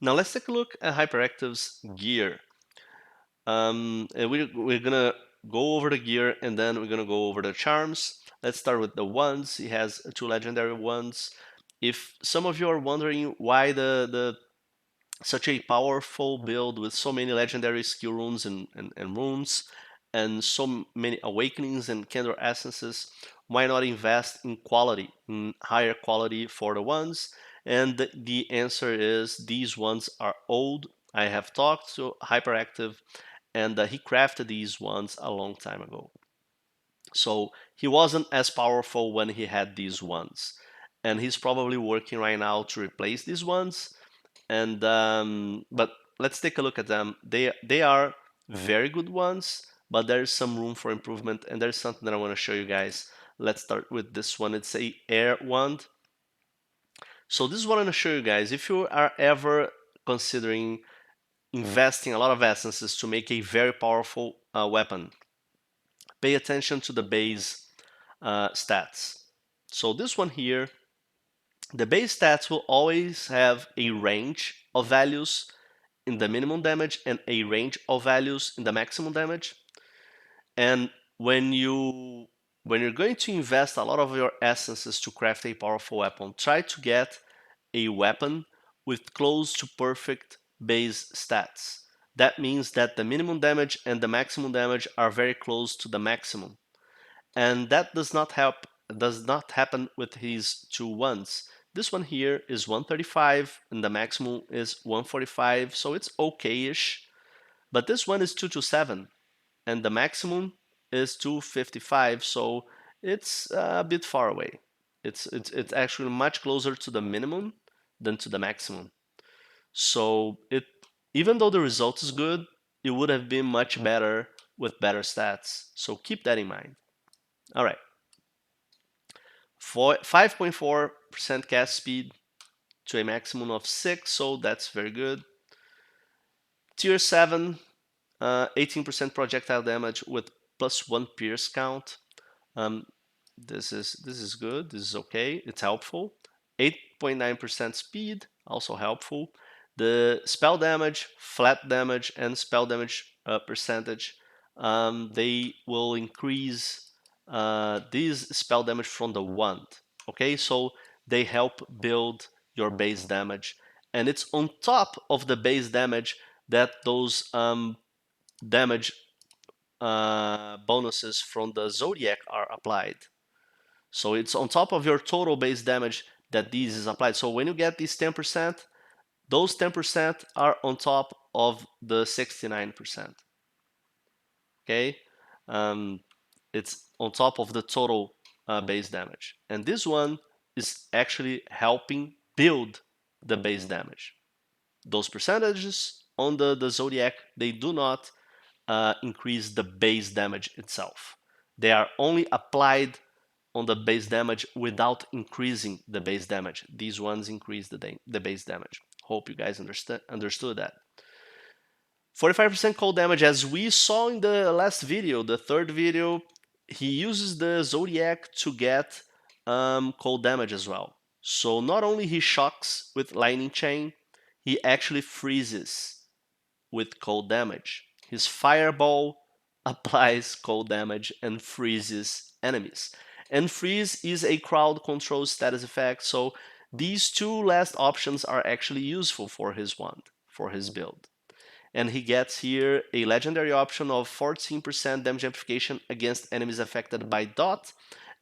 Now let's take a look at Hyperactive's gear. And we're gonna go over the gear and then we're gonna go over the charms. Let's start with the wands. He has 2 legendary wands. If some of you are wondering why the such a powerful build with so many legendary skill runes and runes and so many awakenings and candle essences, why not invest in quality, in higher quality for the ones? And the answer is these ones are old. I have talked to Hyperactive and he crafted these ones a long time ago. So he wasn't as powerful when he had these ones. And he's probably working right now to replace these ones. And but let's take a look at them. They are very good ones, but there's some room for improvement. And there's something that I want to show you guys. Let's start with this one. It's a air wand. So this is what I'm going to show you guys. If you are ever considering investing a lot of essences to make a very powerful weapon, pay attention to the base stats. So this one here, the base stats will always have a range of values in the minimum damage and a range of values in the maximum damage. And when you're going to invest a lot of your essences to craft a powerful weapon, try to get a weapon with close to perfect base stats. That means that the minimum damage and the maximum damage are very close to the maximum. And that does not happen with his 2 ones. This one here is 135 and the maximum is 145, so it's okay-ish. But this one is 227 and the maximum is 255, so it's a bit far away. It's actually much closer to the minimum than to the maximum. So even though the result is good, it would have been much better with better stats. So keep that in mind. All right. 5.4% cast speed to a maximum of 6, so that's very good. Tier 7, 18% projectile damage with +1 pierce count. This is good. This is okay. It's helpful. 8.9% speed, also helpful. The spell damage, flat damage, and spell damage percentage, they will increase these spell damage from the wand. Okay, so they help build your base damage, and it's on top of the base damage that those damage bonuses from the Zodiac are applied. So it's on top of your total base damage that these is applied. So when you get these 10%, those 10% are on top of the 69%. Okay, it's on top of the total base damage, and this one is actually helping build the base damage. Those percentages on the Zodiac, they do not increase the base damage itself. They are only applied on the base damage without increasing the base damage. These ones increase the base damage. Hope you guys understood that. 45% cold damage, as we saw in the last video, the third video, he uses the Zodiac to get cold damage as well. So not only he shocks with lightning chain, he actually freezes with cold damage. His fireball applies cold damage and freezes enemies. And freeze is a crowd control status effect, so these 2 last options are actually useful for his wand, for his build. And he gets here a legendary option of 14% damage amplification against enemies affected by dot.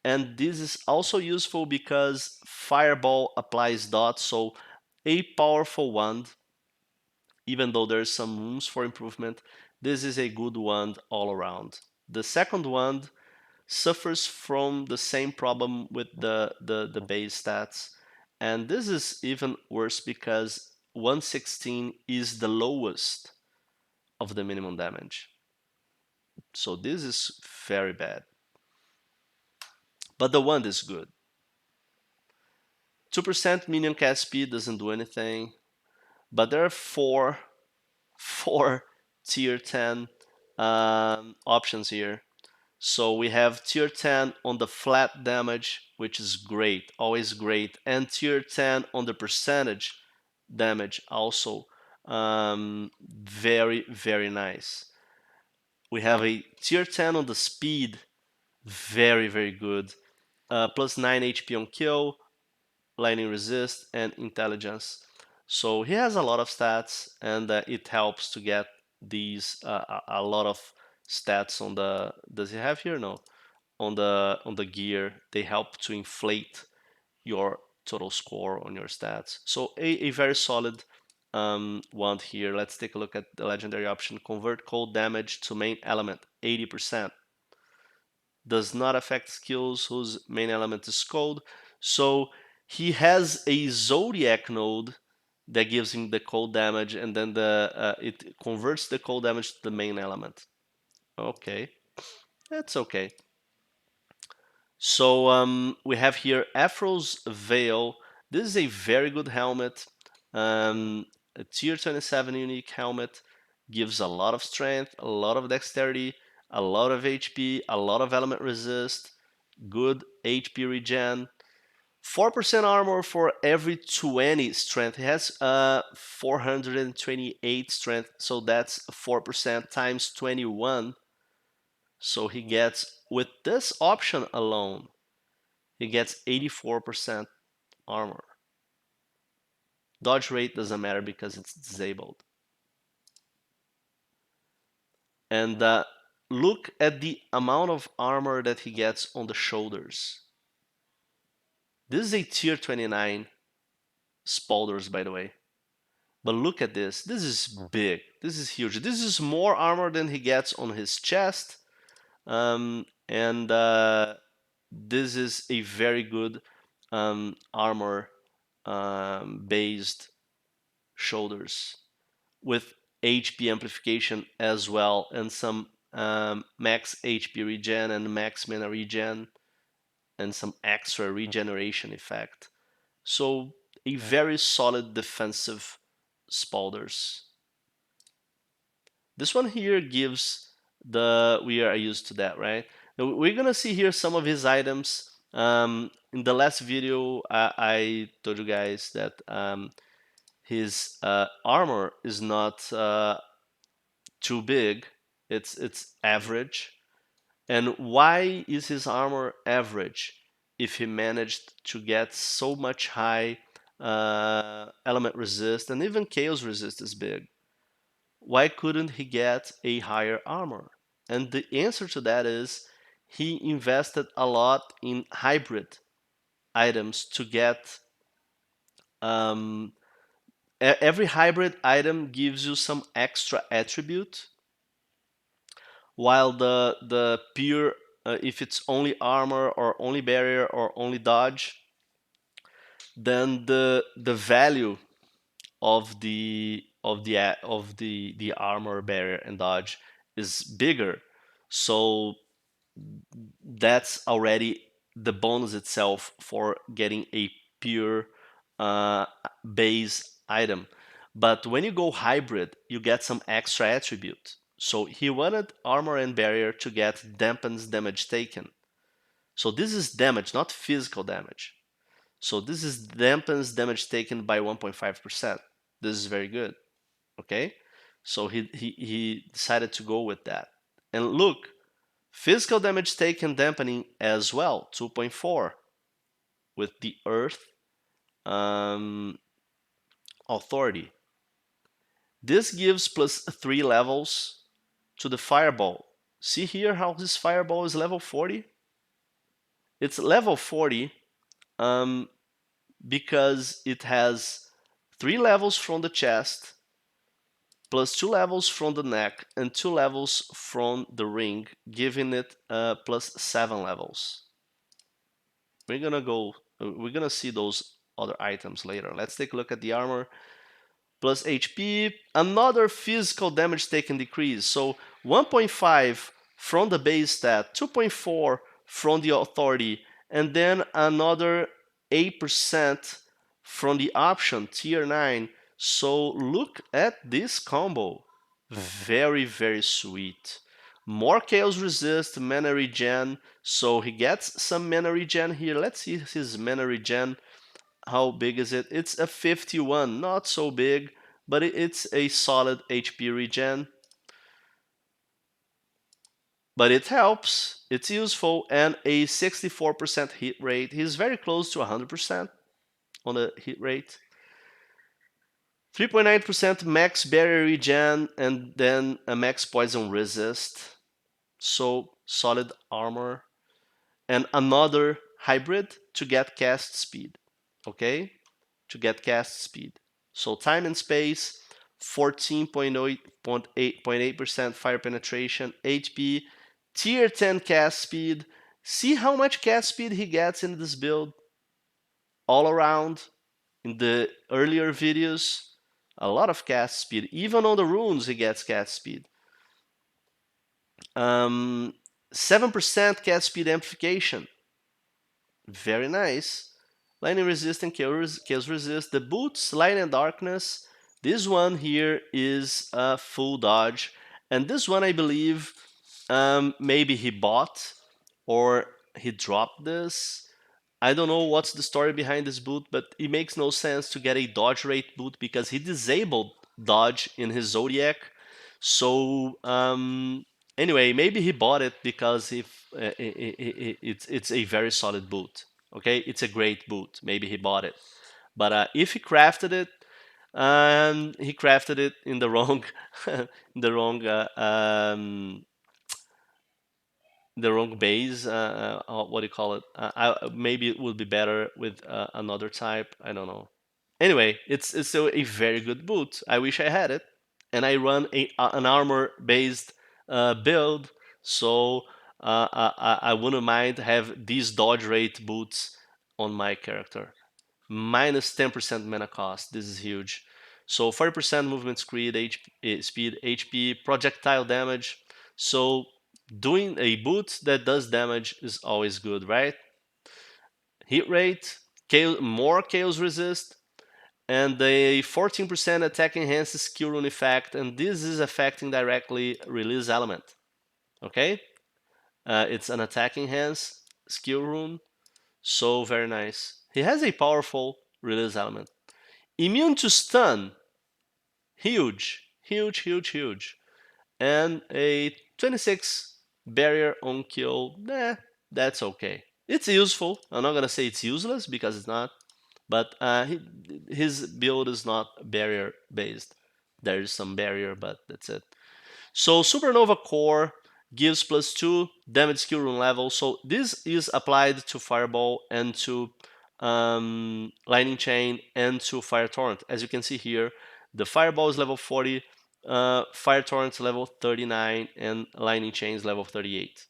And this is also useful because fireball applies dot, so a powerful wand, even though there's some rooms for improvement, this is a good wand all around. The second wand suffers from the same problem with the base stats, and this is even worse because 116 is the lowest of the minimum damage. So this is very bad. But the wand is good. 2% minion cast speed doesn't do anything, but there are four tier 10 options here. So we have tier 10 on the flat damage, which is great, always great, and tier 10 on the percentage, damage also. Very, very nice. We have a tier 10 on the speed, very, very good. Plus 9 HP on kill, lightning resist, and intelligence. So he has a lot of stats, and it helps to get these a lot of stats on the. Does he have here? No, on the gear. They help to inflate your total score on your stats. So a very solid wand here. Let's take a look at the legendary option. Convert cold damage to main element, 80%. Does not affect skills whose main element is cold. So he has a Zodiac node that gives him the cold damage, and then it converts the cold damage to the main element. Okay, that's okay. So we have here Afro's Veil. This is a very good helmet. A tier 27 unique helmet. Gives a lot of strength, a lot of dexterity, a lot of HP, a lot of element resist, good HP regen. 4% armor for every 20 strength. He has 428 strength, so that's 4% times 21. So he gets, with this option alone, he gets 84% armor. Dodge rate doesn't matter because it's disabled. And look at the amount of armor that he gets on the shoulders. This is a tier 29 Spaulders, by the way. But look at this. This is big. This is huge. This is more armor than he gets on his chest. And this is a very good armor based shoulders with HP amplification as well, and some max HP regen and max mana regen, and some extra regeneration effect. So a very solid defensive Spaulders. This one here gives we are used to that, right? We're gonna see here some of his items. In the last video, I told you guys that his armor is not too big. It's average. And why is his armor average if he managed to get so much high element resist, and even chaos resist is big? Why couldn't he get a higher armor? And the answer to that is he invested a lot in hybrid items to get every hybrid item gives you some extra attribute, while the pure if it's only armor or only barrier or only dodge, then the value of the armor, barrier, and dodge is bigger. So that's already the bonus itself for getting a pure base item. But when you go hybrid, you get some extra attribute. So he wanted armor and barrier to get dampens damage taken. So this is damage, not physical damage. So this is dampens damage taken by 1.5%. This is very good. Okay? So he decided to go with that. And look, physical damage taken dampening as well, 2.4 with the Earth Authority. This gives plus 3 levels to the Fireball. See here how this Fireball is level 40? It's level 40 because it has 3 levels from the chest, plus 2 levels from the neck, and 2 levels from the ring, giving it plus 7 levels. We're gonna see those other items later. Let's take a look at the armor. Plus HP, another physical damage taken decrease. So 1.5 from the base stat, 2.4 from the authority, and then another 8% from the option, tier 9. So look at this combo. Very, very sweet. More chaos resist, mana regen. So he gets some mana regen here. Let's see his mana regen. How big is it? It's a 51, not so big, but it's a solid HP regen. But it helps, it's useful, and a 64% hit rate. He's very close to 100% on the hit rate. 3.9% max barrier regen, and then a max poison resist. So solid armor. And another hybrid to get cast speed. Okay? To get cast speed. So time and space, 14.8% fire penetration, HP, tier 10 cast speed. See how much cast speed he gets in this build all around in the earlier videos. A lot of cast speed. Even on the runes he gets cast speed. 7% cast speed amplification. Very nice. Lightning resist and chaos resist. The boots, light and darkness. This one here is a full dodge. And this one I believe maybe he bought or he dropped this. I don't know what's the story behind this boot, but it makes no sense to get a dodge rate boot because he disabled dodge in his Zodiac. So anyway, maybe he bought it because if it's a very solid boot. Okay, it's a great boot. Maybe he bought it, but if he crafted it, he crafted it in the wrong, in the wrong base. What do you call it? Maybe it would be better with another type. I don't know. Anyway, it's still a very good boot. I wish I had it, and I run an armor based build, so I wouldn't mind have these dodge rate boots on my character. Minus 10% mana cost. This is huge. So 40% movement speed, HP, projectile damage. So doing a boot that does damage is always good, right? Hit rate, more chaos resist, and a 14% attack enhances skill rune effect, and this is affecting directly release element. Okay? It's an attack enhance skill rune, so very nice. He has a powerful release element. Immune to stun, huge, huge, huge, huge. And a 26 barrier on kill, that's okay. It's useful. I'm not gonna say it's useless because it's not, but his build is not barrier based. There is some barrier, but that's it. So Supernova Core gives +2 damage skill rune level. So this is applied to Fireball and to Lightning Chain and to Fire Torrent. As you can see here, the Fireball is level 40, Fire Torrent is level 39, and Lightning Chain is level 38.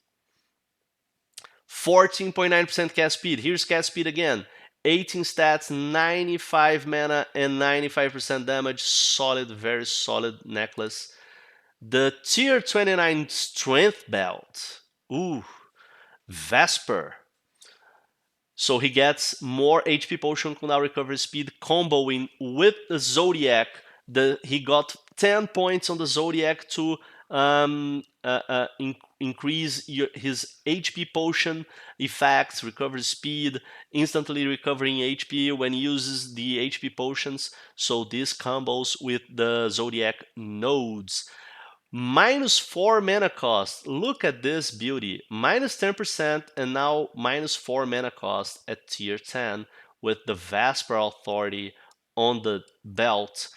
14.9% cast speed. Here's cast speed again. 18 stats, 95 mana, and 95% damage. Solid, very solid necklace. The tier 29 strength belt. Ooh, Vesper. So he gets more HP potion cooldown recovery speed comboing with the Zodiac. He got 10 points on the Zodiac to increase his HP potion effects, recovery speed, instantly recovering HP when he uses the HP potions. So this combos with the Zodiac nodes. -4 mana cost. Look at this beauty. -10% and now -4 mana cost at tier 10 with the Vesper Authority on the belt.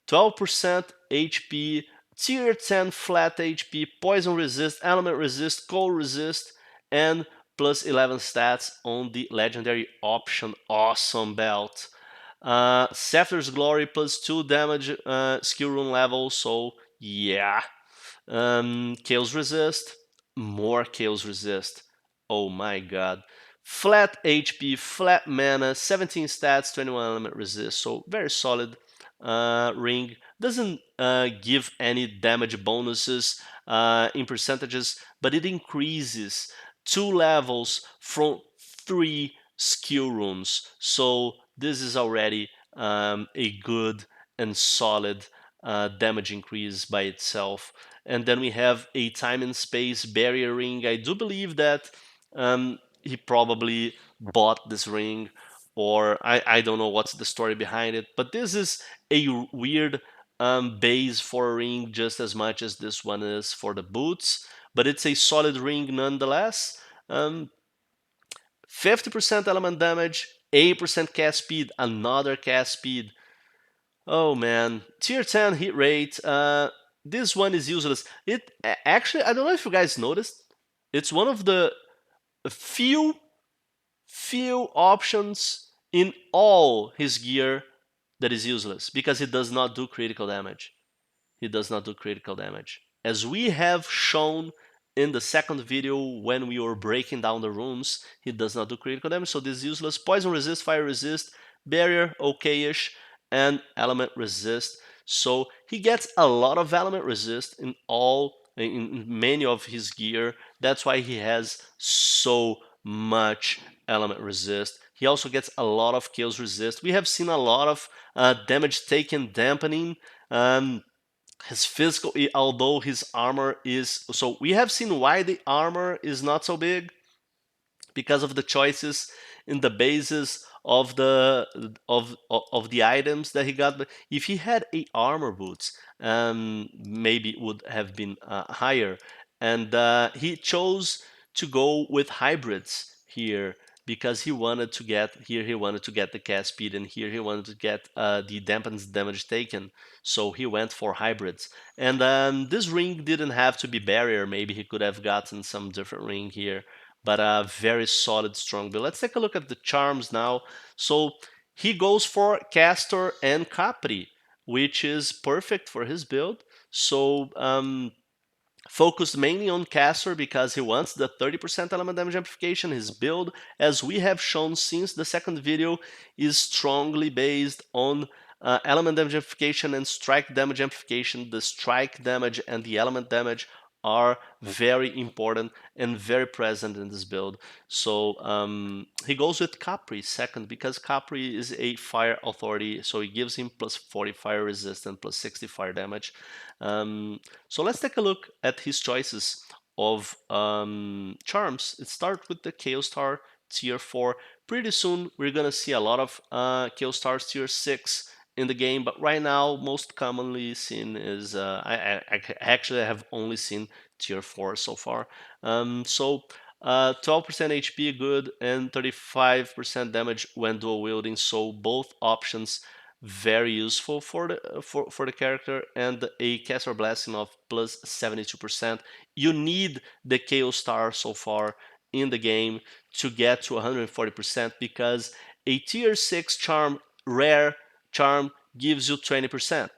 12% HP, tier 10 flat HP, poison resist, element resist, cold resist, and +11 stats on the legendary option. Awesome belt. Scepter's Glory +2 damage skill rune level, so yeah. Chaos resist, more chaos resist. Oh my god. Flat HP, flat mana, 17 stats, 21 element resist. So very solid ring. Doesn't give any damage bonuses in percentages, but it increases 2 levels from 3 skill runes. So this is already a good and solid damage increase by itself. And then we have a time and space barrier ring. I do believe that he probably bought this ring or I don't know what's the story behind it, but this is a weird base for a ring just as much as this one is for the boots, but it's a solid ring nonetheless. 50% element damage, 8% cast speed, another cast speed. Oh man, tier 10 hit rate. This one is useless. It actually, I don't know if you guys noticed, it's one of the few options in all his gear that is useless because it does not do critical damage. He does not do critical damage. As we have shown in the second video when we were breaking down the rooms, he does not do critical damage, so this is useless. Poison resist, fire resist, barrier okay-ish, and element resist. So he gets a lot of element resist in many of his gear. That's why he has so much element resist. He also gets a lot of kills resist. We have seen a lot of damage taken dampening. His physical, although his armor is, so we have seen why the armor is not so big because of the choices in the bases of the items that he got. But if he had a armor boots, maybe it would have been higher. And he chose to go with hybrids here because he wanted to get here. He wanted to get the cast speed, and here he wanted to get the dampens damage taken. So he went for hybrids. And this ring didn't have to be barrier. Maybe he could have gotten some different ring here, but a very solid, strong build. Let's take a look at the charms now. So he goes for Castor and Capri, which is perfect for his build. So focused mainly on Castor because he wants the 30% element damage amplification. His build, as we have shown since the second video, is strongly based on element damage amplification and strike damage amplification. The strike damage and the element damage are very important and very present in this build. So he goes with Capri second because Capri is a fire authority, so he gives him plus 40 fire resistance, plus 60 fire damage. So let's take a look at his choices of charms. It starts with the Chaos Star tier 4. Pretty soon we're gonna see a lot of Chaos Stars tier 6 in the game, but right now most commonly seen is I actually have only seen tier 4 so far. 12% HP good and 35% damage when dual wielding, so both options very useful for the character. And a caster blessing of plus 72%. You need the KO star so far in the game to get to 140% because a tier 6 charm, rare charm, gives you 20%.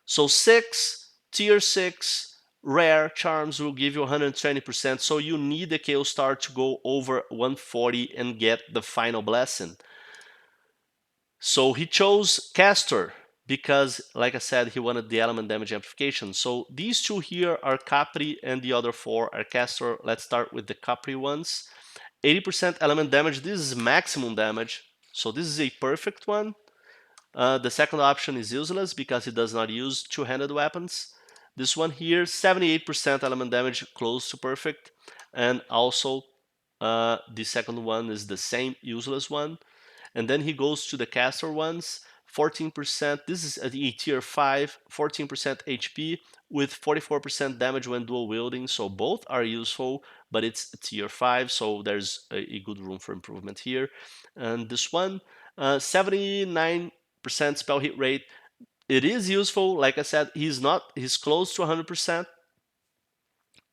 So tier 6 rare charms will give you 120%. So you need the KO star to go over 140 and get the final blessing. So he chose Castor because, like I said, he wanted the element damage amplification. So these two here are Capri and the other four are Castor. Let's start with the Capri ones. 80% element damage. This is maximum damage. So this is a perfect one. The second option is useless because he does not use two-handed weapons. This one here, 78% element damage, close to perfect. And also the second one is the same useless one. And then he goes to the caster ones, 14%. This is a tier 5, 14% HP with 44% damage when dual wielding. So both are useful, but it's tier 5, so there's a good room for improvement here. And this one, 79% spell hit rate. It is useful. Like I said, he's close to 100%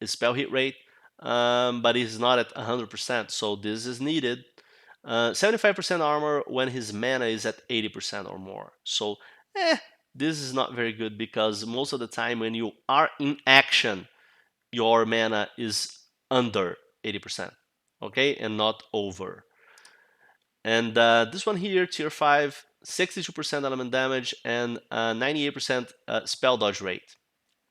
his spell hit rate, but he's not at 100%. So this is needed. 75% armor when his mana is at 80% or more. So, this is not very good because most of the time when you are in action, your mana is under 80%, okay, and not over. And this one here, tier 5, 62% element damage and 98% spell dodge rate.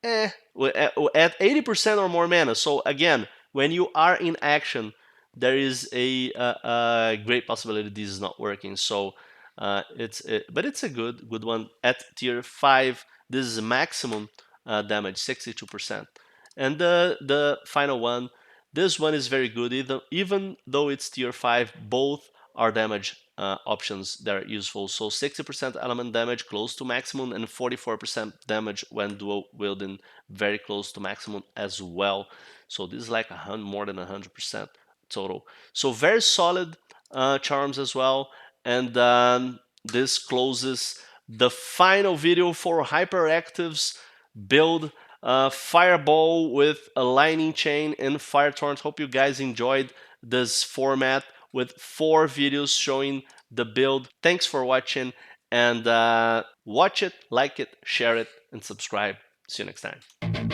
At 80% or more mana. So again, when you are in action, there is a great possibility this is not working. So but it's a good one. At tier 5, this is maximum damage, 62%. And the final one, this one is very good. Even though it's tier 5, both are damage options that are useful. So 60% element damage close to maximum and 44% damage when dual wielding very close to maximum as well. So this is like more than 100% total. So very solid charms as well. And this closes the final video for hyperactives build Fireball with a lightning chain and Fire Torrent. Hope you guys enjoyed this format with 4 videos showing the build. Thanks for watching, and watch it, like it, share it, and subscribe. See you next time.